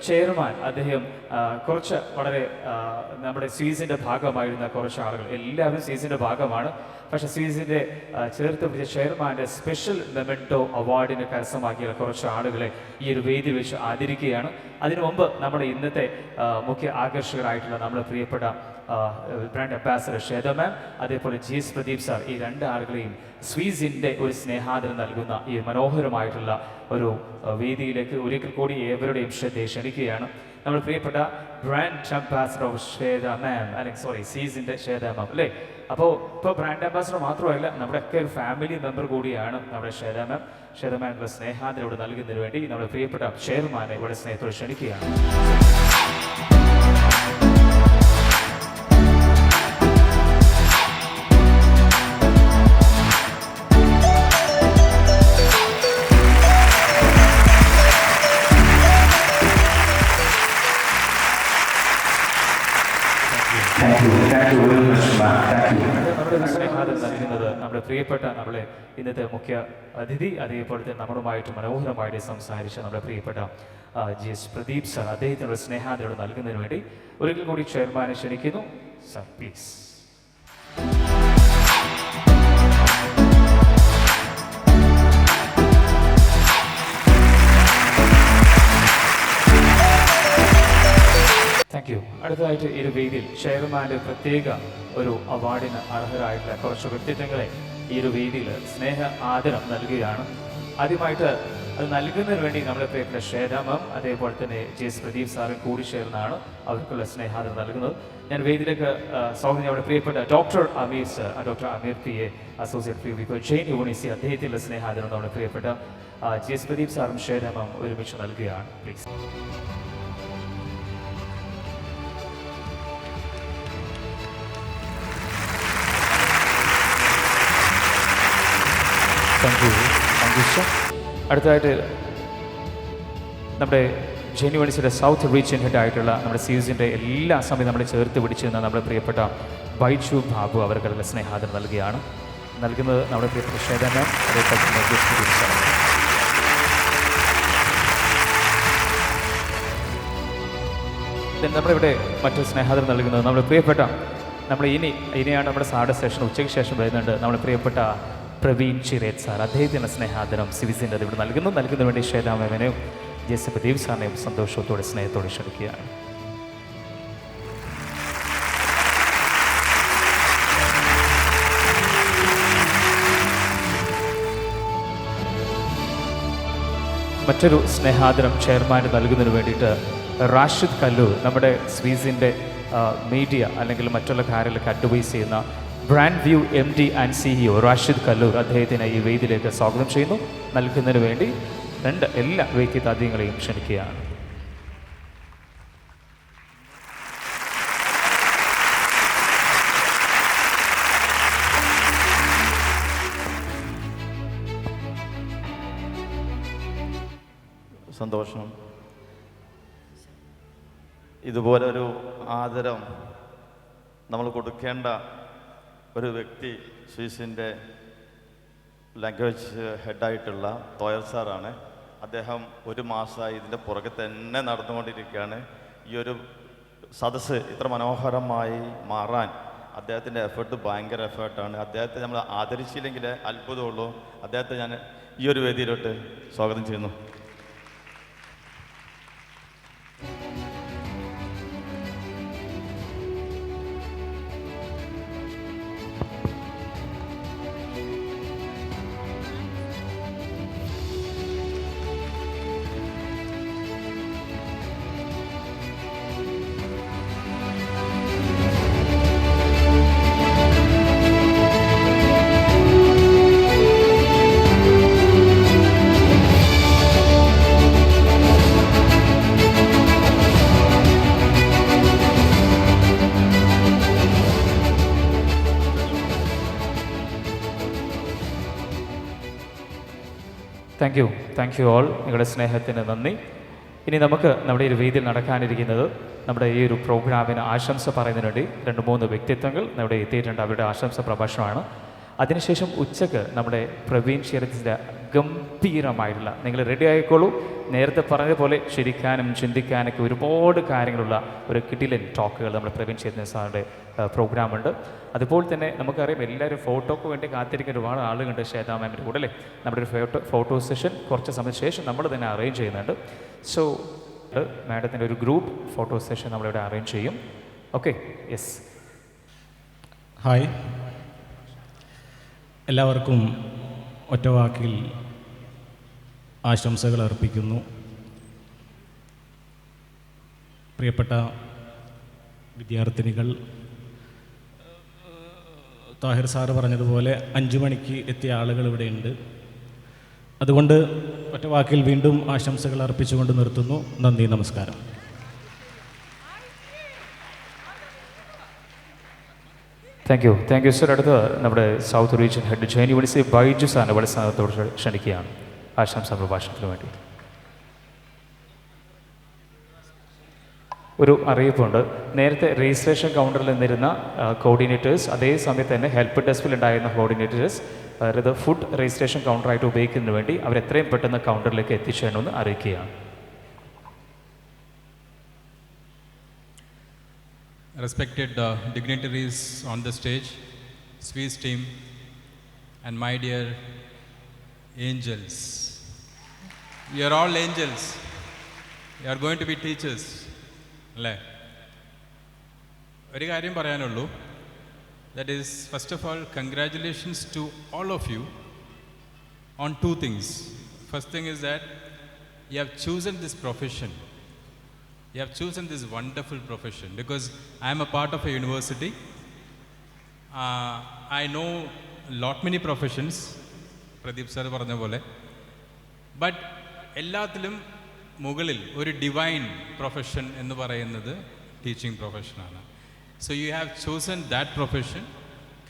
Chairman അദ്ദേഹം കുറച്ച് വളരെ നമ്മുടെ സ്വീസിൻ്റെ ഭാഗമായിരുന്ന കുറച്ച് ആളുകൾ, എല്ലാവരും സ്വീസിൻ്റെ ഭാഗമാണ്, പക്ഷേ സ്വീസിൻ്റെ ചേർത്ത് പിടിച്ച ചെയർമാൻ്റെ സ്പെഷ്യൽ മെമെൻറ്റോ അവാർഡിന് കരസ്ഥമാക്കിയ കുറച്ച് ആളുകളെ ഈ ഒരു വേദി വെച്ച് ആദരിക്കുകയാണ്. അതിനു മുമ്പ് നമ്മുടെ ഇന്നത്തെ മുഖ്യ ആകർഷകരായിട്ടുള്ള നമ്മുടെ പ്രിയപ്പെട്ട ബ്രാൻഡ് അംബാസഡർ ശ്വേത മാം, അതേപോലെ GS പ്രദീപ് സാർ, ഈ രണ്ട് ആളുകളെയും സ്വീസിൻ്റെ ഒരു സ്നേഹാദരം നൽകുന്ന ഈ മനോഹരമായിട്ടുള്ള ഒരു വേദിയിലേക്ക് ഒരിക്കൽ കൂടി ഏവരുടെയും ശ്രദ്ധയെ ക്ഷണിക്കുകയാണ്. നമ്മൾ പ്രിയപ്പെട്ട ബ്രാൻഡ് അംബാസഡർ ഓഫ് ശ്വേത മാം, അല്ലെങ്കിൽ സോറി സ്വീസിൻ്റെ ശ്വേത മാം അല്ലേ. അപ്പോൾ ഇപ്പോൾ ബ്രാൻഡ് അംബാസഡർ മാത്രമല്ല, നമ്മുടെയൊക്കെ ഒരു ഫാമിലി മെമ്പർ കൂടിയാണ് നമ്മുടെ ശ്വേത മാം. ശ്വേത മാമിൻ്റെ സ്നേഹാദരം ഇവിടെ നൽകുന്നതിന് വേണ്ടി നമ്മുടെ പ്രിയപ്പെട്ട ചെയർമാനെ ഇവിടെ സ്നേഹത്തോടെ ക്ഷണിക്കുകയാണ്. നമ്മുടെ സ്നേഹാദരം നൽകുന്നത് നമ്മുടെ പ്രിയപ്പെട്ട നമ്മളെ ഇന്നത്തെ മുഖ്യ അതിഥി, അതേപോലെ തന്നെ നമ്മളുമായിട്ട് മനോഹരമായിട്ട് സംസാരിച്ച നമ്മുടെ പ്രിയപ്പെട്ട GS പ്രദീപ് സാർ, അദ്ദേഹത്തിനുള്ള സ്നേഹാദരം നൽകുന്നതിന് വേണ്ടി ഒരിക്കൽ കൂടി ചെയർമാനെ ക്ഷണിക്കുന്നു. Sir please. Thank you. അടുത്തതായിട്ട് ഈ ഒരു വേദിയിൽ ചെയർമാൻ്റെ പ്രത്യേക ഒരു അവാർഡിന് അർഹരായിട്ടുള്ള കുറച്ച് വ്യക്തിത്വങ്ങളെ ഈ ഒരു വേദിയിൽ സ്നേഹ ആദരം നൽകുകയാണ്. ആദ്യമായിട്ട് അത് നൽകുന്നതിന് വേണ്ടി നമ്മുടെ പ്രിയപ്പെട്ട ശ്വേത മാം, അതേപോലെ തന്നെ GS പ്രദീപ് സാറും കൂടി ചേർന്നാണ് അവർക്കുള്ള സ്നേഹാദരം നൽകുന്നത്. ഞാൻ വേദിയിലേക്ക് സ്വാഗതം നമ്മുടെ പ്രിയപ്പെട്ട doctor Ameer sir, doctor Ameer PA, associate principal Jain University, അദ്ദേഹത്തിൻ്റെ സ്നേഹാദരം നമ്മുടെ പ്രിയപ്പെട്ട GS പ്രദീപ് സാറും ശ്വേത മാം ഒരുമിച്ച് നൽകുകയാണ്. പ്ലീസ്. Thank you sir. അടുത്തതായിട്ട് നമ്മുടെ ജെയിൻ യൂണിവേഴ്സിറ്റിയുടെ സൗത്ത് റീജിയൻ ഹെഡ് ആയിട്ടുള്ള നമ്മുടെ CUSൻ്റെ എല്ലാ സമയവും നമ്മളെ ചേർത്ത് പിടിച്ചിരുന്ന നമ്മുടെ പ്രിയപ്പെട്ട ബൈജു ബാബു അവർക്കുള്ള സ്നേഹാദരം നൽകുന്നത് നമ്മുടെ പ്രിയപ്പെട്ട ശ്വേത മാം, അതേപോലെ തന്നെ GS പ്രദീപ് സാർ. നമ്മളിവിടെ മറ്റു സ്നേഹാദരം നൽകുന്നത് നമ്മുടെ പ്രിയപ്പെട്ട ഇനിയാണ് നമ്മുടെ സാഡ് സെഷൻ ഉച്ചയ്ക്ക് ശേഷം വരുന്നുണ്ട്. നമ്മുടെ പ്രിയപ്പെട്ട പ്രവീൺ ചിരേത് സാർ, അദ്ദേഹത്തിൻ്റെ സ്നേഹാദരം സിവിസിൻ്റെ ഇവിടെ നൽകുന്നതിന് വേണ്ടി ശ്വേത മാമിനെയും GS പ്രദീപ് സാറിനെയും സന്തോഷത്തോടെ സ്നേഹത്തോടെ ക്ഷണിക്കുകയാണ്. മറ്റൊരു സ്നേഹാദരം ചെയർമാന് നൽകുന്നതിന് വേണ്ടിയിട്ട് റാഷിദ് കല്ലൂർ, നമ്മുടെ സ്വീസിൻ്റെ മീഡിയ അല്ലെങ്കിൽ മറ്റുള്ള കാര്യങ്ങളൊക്കെ അഡ്വൈസ് ചെയ്യുന്ന brand view MD and CEO Rashid Kallur, അദ്ദേഹത്തിനെ ഈ വേദിയിലേക്ക് സ്വാഗതം ചെയ്യുന്നു. നൽകുന്നതിന് വേണ്ടി എല്ലാ വ്യക്തിത്വങ്ങളെയും ക്ഷണിക്കുകയാണ്. സന്തോഷം. ഇതുപോലൊരു ആദരം നമ്മൾ കൊടുക്കേണ്ട ഒരു വ്യക്തി സ്വീസിൻ്റെ ലാംഗ്വേജ് ഹെഡായിട്ടുള്ള തോയൽ സാറാണ്. അദ്ദേഹം ഒരു മാസമായി ഇതിൻ്റെ പുറകെ തന്നെ നടന്നുകൊണ്ടിരിക്കുകയാണ്. ഈ ഒരു സദസ്സ് ഇത്ര മനോഹരമായി മാറാൻ അദ്ദേഹത്തിൻ്റെ എഫേർട്ട് ഭയങ്കര എഫേർട്ടാണ്. അദ്ദേഹത്തെ നമ്മൾ ആദരിച്ചില്ലെങ്കിൽ അത്ഭുതമുള്ളൂ. അദ്ദേഹത്തെ ഞാൻ ഈ ഒരു വേദിയിലോട്ട് സ്വാഗതം ചെയ്യുന്നു. Thank you all. നിങ്ങളുടെ സ്നേഹത്തിന് നന്ദി. ഇനി നമുക്ക് നമ്മുടെ ഈ വേദിയിൽ നടക്കാനിരിക്കുന്നത് നമ്മുടെ ഈ ഒരു പ്രോഗ്രാമിന് ആശംസ പറയുന്നതിന് വേണ്ടി 2-3 വ്യക്തിത്വങ്ങൾ ഇവിടെ എത്തിയിട്ടുണ്ട്. അവരുടെ ആശംസ പ്രഭാഷണമാണ്. അതിനുശേഷം ഉച്ചക്ക് നമ്മുടെ പ്രവീൺ ഷെയർസിൻ്റെ ഗംഭീരമായിട്ടുള്ള, നിങ്ങൾ റെഡി ആയിക്കോളൂ, നേരത്തെ പറഞ്ഞതുപോലെ ചിരിക്കാനും ചിന്തിക്കാനൊക്കെ ഒരുപാട് കാര്യങ്ങളുള്ള ഒരു കിടിലൻ ടോക്കുകൾ നമ്മുടെ പ്രവീൺ ഷെയർസ് സാറിൻ്റെ പ്രോഗ്രാമുണ്ട്. അതുപോലെ തന്നെ നമുക്കറിയാം എല്ലാവരും ഫോട്ടോക്ക് വേണ്ടി കാത്തിരിക്കുന്ന ഒരുപാട് ആളുകളുണ്ട് ശ്വേതാ മാമിൻ്റെ കൂടെ അല്ലേ. നമ്മുടെ ഒരു ഫോട്ടോ സെഷൻ കുറച്ച് സമയത്തിന് ശേഷം നമ്മൾ തന്നെ അറേഞ്ച് ചെയ്യുന്നുണ്ട്. സോ മാഡത്തിൻ്റെ ഒരു ഗ്രൂപ്പ് ഫോട്ടോ സെഷൻ നമ്മളിവിടെ അറേഞ്ച് ചെയ്യും. Okay, yes. ഹായ്, എല്ലാവർക്കും ഒറ്റവാക്കിൽ ആശംസകൾ അർപ്പിക്കുന്നു. പ്രിയപ്പെട്ട വിദ്യാർത്ഥിനികൾ, താഹിർ സാറ് പറഞ്ഞതുപോലെ 5 മണിക്ക് എത്തിയ ആളുകൾ ഇവിടെയുണ്ട്. അതുകൊണ്ട് ഒറ്റവാക്കിൽ വീണ്ടും ആശംസകൾ അർപ്പിച്ചുകൊണ്ട് നിർത്തുന്നു. നന്ദി, നമസ്കാരം. Thank you sir. അടുത്ത നമ്മുടെ south region head J university Baiju സാറിനെ വളരെ സ്നേഹത്തോട് ക്ഷണിക്കുകയാണ് ആശംസാ പ്രഭാഷണത്തിന് വേണ്ടി. ഒരു അറിയിപ്പുണ്ട്. നേരത്തെ രജിസ്ട്രേഷൻ കൗണ്ടറിൽ നിന്നിരുന്ന കോർഡിനേറ്റേഴ്സ്, അതേ സമയത്ത് തന്നെ ഹെൽപ്പ് ഡെസ്കിൽ ഉണ്ടായിരുന്ന കോർഡിനേറ്റേഴ്സ് അതായത് ഫുഡ് രജിസ്ട്രേഷൻ കൗണ്ടറായിട്ട് ഉപയോഗിക്കുന്നതിന് വേണ്ടി അവരെത്രയും പെട്ടെന്ന് കൗണ്ടറിലേക്ക് എത്തിച്ചേരണമെന്ന് അറിയിക്കുകയാണ്. Respected dignitaries on the stage, Swiss team, and my dear angels. You are all angels. You are going to be teachers. അല്ലേ? ഒരു കാര്യം പറയാനുള്ളൂ. That is, first of all, congratulations to all of you on 2 things. First thing is that you have chosen this profession. You have chosen this wonderful profession because I am a part of a university. I know many professions, Pradeep sir പറഞ്ഞ പോലെ, but എല്ലാത്തിലും മുകളിൽ ഒരു divine profession എന്ന് പറയുന്നത് teaching പ്രൊഫഷനാണ്. So you have chosen that profession.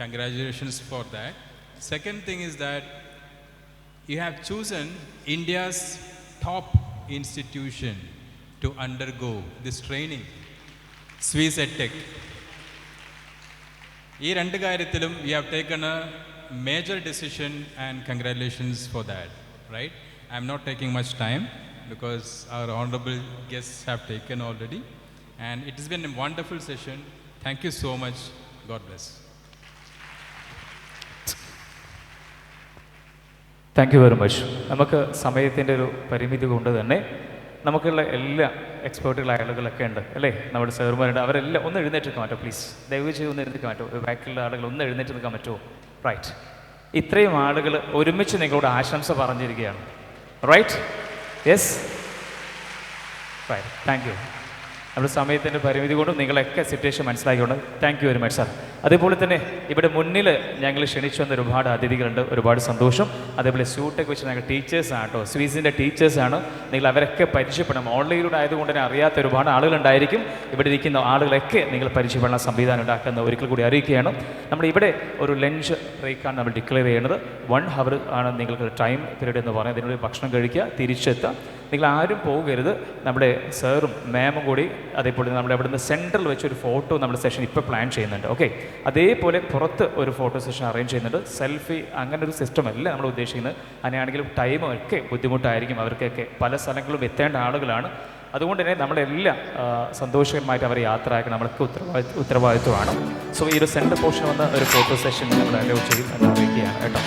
Congratulations for that. Second thing is that you have chosen India's top institution to undergo this training, Swiss EdTech. ഈ 2 കാര്യത്തിലും you have taken a major decision and congratulations for that, right? I am not taking much time because our honorable guests have taken already, and it has been a wonderful session. Thank you so much. God bless. Thank you very much. നമുക്ക് സമയത്തിൻ്റെ ഒരു പരിമിതി കൊണ്ട് തന്നെ നമുക്കുള്ള എല്ലാ എക്സ്പേർട്ടുകളായ ആളുകളൊക്കെ ഉണ്ട് അല്ലേ, നമ്മുടെ സാറുമാരുണ്ട്. അവരെല്ലാം ഒന്ന് എഴുന്നേറ്റ് നിൽക്കാൻ പറ്റുമോ പ്ലീസ്? ദയവ് ചെയ്ത് ഒന്ന് എഴുന്നേൽക്കാൻ പറ്റുമോ? ബാക്കിലുള്ള ആളുകൾ ഒന്ന് എഴുന്നേറ്റ് നിൽക്കാൻ പറ്റുമോ? റൈറ്റ്. ഇത്രയും ആളുകൾ ഒരുമിച്ച് നിങ്ങളോട് ആശംസ പറഞ്ഞിരിക്കുകയാണ്. Right, yes, right. Thank you. നമ്മുടെ സമയത്തിൻ്റെ പരിമിതി കൊണ്ടും നിങ്ങളൊക്കെ സിറ്റുവേഷൻ മനസ്സിലാക്കിക്കൊണ്ട് thank you very much sir. അതേപോലെ തന്നെ ഇവിടെ മുന്നിൽ ഞങ്ങൾ ക്ഷണിച്ചു വന്ന ഒരുപാട് അതിഥികളുണ്ട്, ഒരുപാട് സന്തോഷം. അതേപോലെ സ്യൂട്ടൊക്കെ വെച്ച് ഞങ്ങൾ ടീച്ചേഴ്സാണ് കേട്ടോ, സ്വീസിൻ്റെ ടീച്ചേഴ്സാണ്. നിങ്ങൾ അവരൊക്കെ പരിചയപ്പെടണം. ഓൺലൈനിലൂടെ ആയതുകൊണ്ട് തന്നെ അറിയാത്ത ഒരുപാട് ആളുകളുണ്ടായിരിക്കും. ഇവിടെ ഇരിക്കുന്ന ആളുകളൊക്കെ നിങ്ങൾ പരിചയപ്പെടാൻ സംവിധാനം ഉണ്ടാക്കുന്ന ഒരിക്കൽ കൂടി അറിയിക്കുകയാണ്. നമ്മുടെ ഇവിടെ ഒരു ലഞ്ച് ബ്രേക്കാണ് നമ്മൾ ഡിക്ലെയർ ചെയ്യുന്നത്. 1 hour ആണ് നിങ്ങൾക്ക് ടൈം പീരീഡ് എന്ന് പറയുന്നത്. ഇതിനുള്ളിൽ ഭക്ഷണം കഴിക്കുക, തിരിച്ചെത്തുക. നിങ്ങൾ ആരും പോകരുത്. നമ്മുടെ സാറും മാമും കൂടി അതേപോലെ നമ്മുടെ അവിടുന്ന് സെൻട്രൽ വെച്ചൊരു ഫോട്ടോ നമ്മുടെ സെഷൻ ഇപ്പോൾ പ്ലാൻ ചെയ്യുന്നുണ്ട്. ഓക്കെ, അതേപോലെ പുറത്ത് ഒരു ഫോട്ടോ സെഷൻ അറേഞ്ച് ചെയ്യുന്നുണ്ട്. സെൽഫി അങ്ങനെ ഒരു സിസ്റ്റം അല്ല നമ്മൾ ഉദ്ദേശിക്കുന്നത്. അങ്ങനെയാണെങ്കിലും ടൈമും ഒക്കെ ബുദ്ധിമുട്ടായിരിക്കും. അവർക്കൊക്കെ പല സ്ഥലങ്ങളിലും എത്തേണ്ട ആളുകളാണ്. അതുകൊണ്ട് തന്നെ നമ്മളെല്ലാം സന്തോഷകരമായിട്ട് അവരെ യാത്ര ആക്കാൻ നമ്മൾക്ക് ഉത്തരവാദിത്വമാണ്. സോ ഈ ഒരു സെൻട്രൽ പോർഷൻ വന്ന ഒരു ഫോട്ടോ സെഷൻ നമ്മൾ അലോ ചെയ്യും എന്ന് അറിയിക്കുകയാണ് കേട്ടോ.